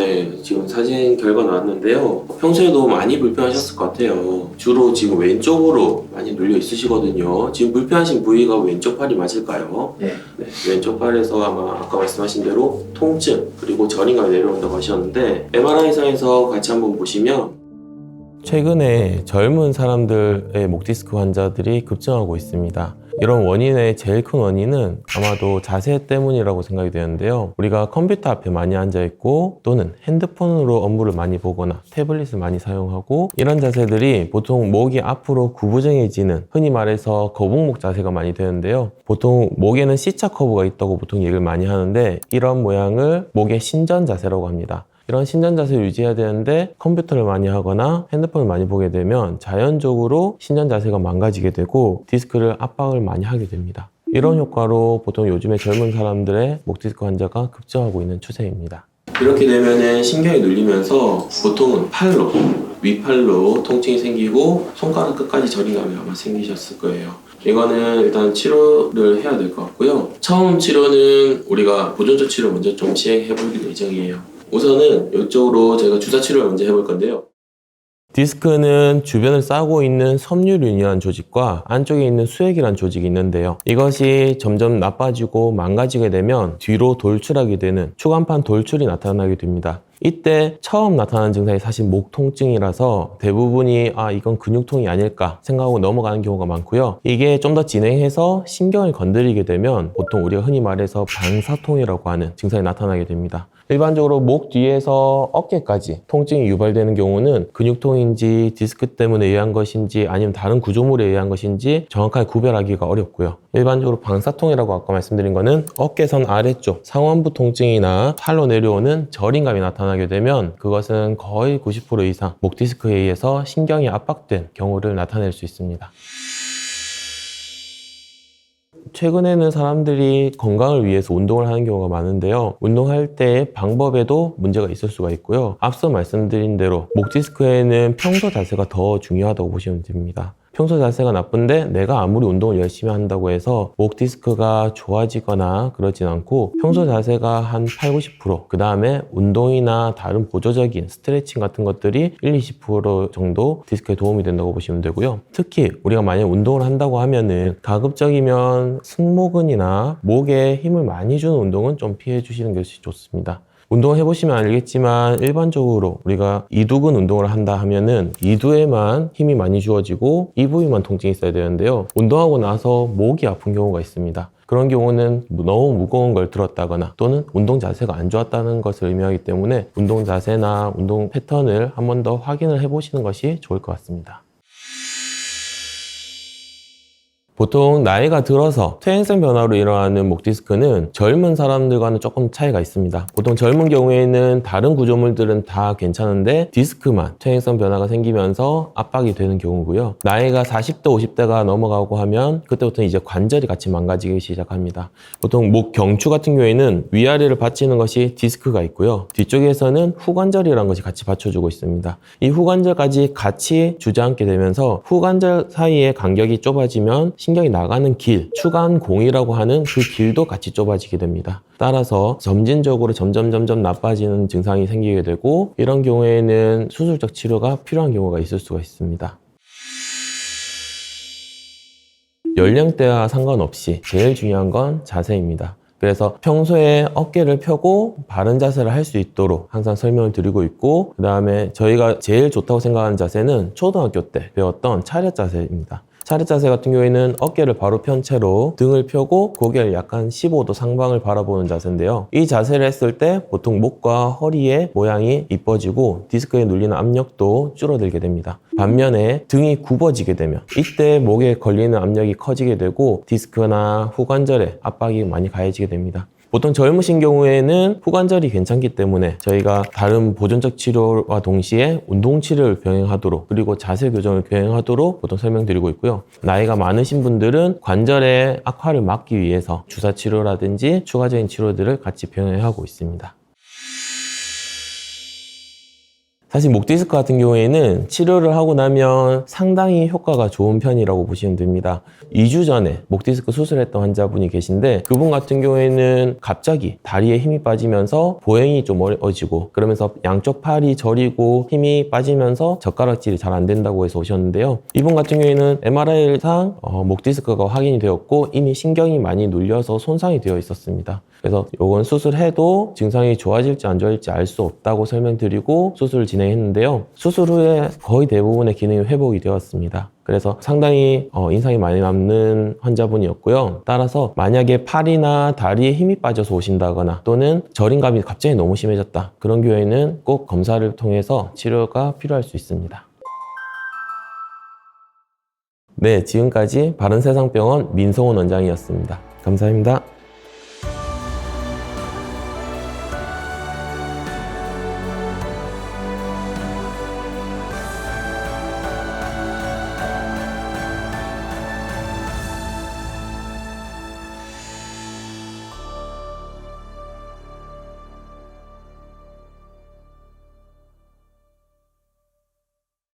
네, 지금 사진 결과 나왔는데요. 평소에도 많이 불편하셨을 것 같아요. 주로 지금 왼쪽으로 많이 눌려 있으시거든요. 지금 불편하신 부위가 왼쪽 팔이 맞을까요? 네. 네, 왼쪽 팔에서 아마 아까 말씀하신 대로 통증 그리고 저림감이 내려온다고 하셨는데 MRI상에서 같이 한번 보시면 최근에 젊은 사람들의 목 디스크 환자들이 급증하고 있습니다. 이런 원인의 제일 큰 원인은 아마도 자세 때문이라고 생각이 되는데요. 우리가 컴퓨터 앞에 많이 앉아 있고 또는 핸드폰으로 업무를 많이 보거나 태블릿을 많이 사용하고 이런 자세들이 보통 목이 앞으로 구부정해지는 흔히 말해서 거북목 자세가 많이 되는데요. 보통 목에는 C자 커브가 있다고 보통 얘기를 많이 하는데 이런 모양을 목의 신전 자세라고 합니다. 이런 신전 자세를 유지해야 되는데 컴퓨터를 많이 하거나 핸드폰을 많이 보게 되면 자연적으로 신전 자세가 망가지게 되고 디스크를 압박을 많이 하게 됩니다. 이런 효과로 보통 요즘에 젊은 사람들의 목 디스크 환자가 급증하고 있는 추세입니다. 이렇게 되면은 신경이 눌리면서 보통은 팔로, 위팔로 통증이 생기고 손가락 끝까지 저림감이 아마 생기셨을 거예요. 이거는 일단 치료를 해야 될 것 같고요. 처음 치료는 우리가 보존적 치료 먼저 좀 시행해 볼 예정이에요. 우선은 이쪽으로 제가 주사 치료를 먼저 해볼 건데요. 디스크는 주변을 싸고 있는 섬유륜이라는 조직과 안쪽에 있는 수액이라는 조직이 있는데요. 이것이 점점 나빠지고 망가지게 되면 뒤로 돌출하게 되는 추간판 돌출이 나타나게 됩니다. 이때 처음 나타나는 증상이 사실 목 통증이라서 대부분이 이건 근육통이 아닐까 생각하고 넘어가는 경우가 많고요. 이게 좀 더 진행해서 신경을 건드리게 되면 보통 우리가 흔히 말해서 방사통이라고 하는 증상이 나타나게 됩니다. 일반적으로 목 뒤에서 어깨까지 통증이 유발되는 경우는 근육통인지 디스크 때문에 의한 것인지 아니면 다른 구조물에 의한 것인지 정확하게 구별하기가 어렵고요. 일반적으로 방사통이라고 아까 말씀드린 거는 어깨선 아래쪽 상완부 통증이나 팔로 내려오는 저림감이 나타나게 되면 그것은 거의 90% 이상 목 디스크에 의해서 신경이 압박된 경우를 나타낼 수 있습니다. 최근에는 사람들이 건강을 위해서 운동을 하는 경우가 많은데요. 운동할 때 방법에도 문제가 있을 수가 있고요. 앞서 말씀드린 대로 목 디스크에는 평소 자세가 더 중요하다고 보시면 됩니다. 평소 자세가 나쁜데 내가 아무리 운동을 열심히 한다고 해서 목 디스크가 좋아지거나 그러진 않고 평소 자세가 한 8, 90%, 그 다음에 운동이나 다른 보조적인 스트레칭 같은 것들이 1, 20% 정도 디스크에 도움이 된다고 보시면 되고요. 특히 우리가 만약 운동을 한다고 하면은 가급적이면 승모근이나 목에 힘을 많이 주는 운동은 좀 피해 주시는 것이 좋습니다. 운동을 해보시면 알겠지만 일반적으로 우리가 이두근 운동을 한다 하면은 이두에만 힘이 많이 주어지고 이 부위만 통증이 있어야 되는데요. 운동하고 나서 목이 아픈 경우가 있습니다. 그런 경우는 너무 무거운 걸 들었다거나 또는 운동 자세가 안 좋았다는 것을 의미하기 때문에 운동 자세나 운동 패턴을 한 번 더 확인을 해보시는 것이 좋을 것 같습니다. 보통 나이가 들어서 퇴행성 변화로 일어나는 목 디스크는 젊은 사람들과는 조금 차이가 있습니다. 보통 젊은 경우에는 다른 구조물들은 다 괜찮은데 디스크만 퇴행성 변화가 생기면서 압박이 되는 경우고요. 나이가 40대, 50대가 넘어가고 하면 그때부터 이제 관절이 같이 망가지기 시작합니다. 보통 목 경추 같은 경우에는 위아래를 받치는 것이 디스크가 있고요. 뒤쪽에서는 후관절이라는 것이 같이 받쳐주고 있습니다. 이 후관절까지 같이 주저앉게 되면서 후관절 사이의 간격이 좁아지면 신경이 나가는 길, 추간공이라고 하는 그 길도 같이 좁아지게 됩니다. 따라서 점진적으로 점점 나빠지는 증상이 생기게 되고 이런 경우에는 수술적 치료가 필요한 경우가 있을 수가 있습니다. 연령대와 상관없이 제일 중요한 건 자세입니다. 그래서 평소에 어깨를 펴고 바른 자세를 할 수 있도록 항상 설명을 드리고 있고 그 다음에 저희가 제일 좋다고 생각하는 자세는 초등학교 때 배웠던 차렷 자세입니다. 차렷 자세 같은 경우에는 어깨를 바로 편 채로 등을 펴고 고개를 약간 15도 상방을 바라보는 자세인데요. 이 자세를 했을 때 보통 목과 허리의 모양이 이뻐지고 디스크에 눌리는 압력도 줄어들게 됩니다. 반면에 등이 굽어지게 되면 이때 목에 걸리는 압력이 커지게 되고 디스크나 후관절에 압박이 많이 가해지게 됩니다. 보통 젊으신 경우에는 후관절이 괜찮기 때문에 저희가 다른 보존적 치료와 동시에 운동 치료를 병행하도록 그리고 자세 교정을 병행하도록 보통 설명드리고 있고요. 나이가 많으신 분들은 관절의 악화를 막기 위해서 주사 치료라든지 추가적인 치료들을 같이 병행하고 있습니다. 사실 목 디스크 같은 경우에는 치료를 하고 나면 상당히 효과가 좋은 편이라고 보시면 됩니다. 2주 전에 목 디스크 수술했던 환자분이 계신데 그분 같은 경우에는 갑자기 다리에 힘이 빠지면서 보행이 좀 어지고 그러면서 양쪽 팔이 저리고 힘이 빠지면서 젓가락질이 잘 안 된다고 해서 오셨는데요. 이분 같은 경우에는 MRI상 목 디스크가 확인이 되었고 이미 신경이 많이 눌려서 손상이 되어 있었습니다. 그래서 이건 수술해도 증상이 좋아질지 안 좋아질지 알 수 없다고 설명드리고 수술을 진행했는데요. 수술 후에 거의 대부분의 기능이 회복이 되었습니다. 그래서 상당히 인상이 많이 남는 환자분이었고요. 따라서 만약에 팔이나 다리에 힘이 빠져서 오신다거나 또는 저림감이 갑자기 너무 심해졌다. 그런 경우에는 꼭 검사를 통해서 치료가 필요할 수 있습니다. 네, 지금까지 바른세상병원 민성훈 원장이었습니다. 감사합니다.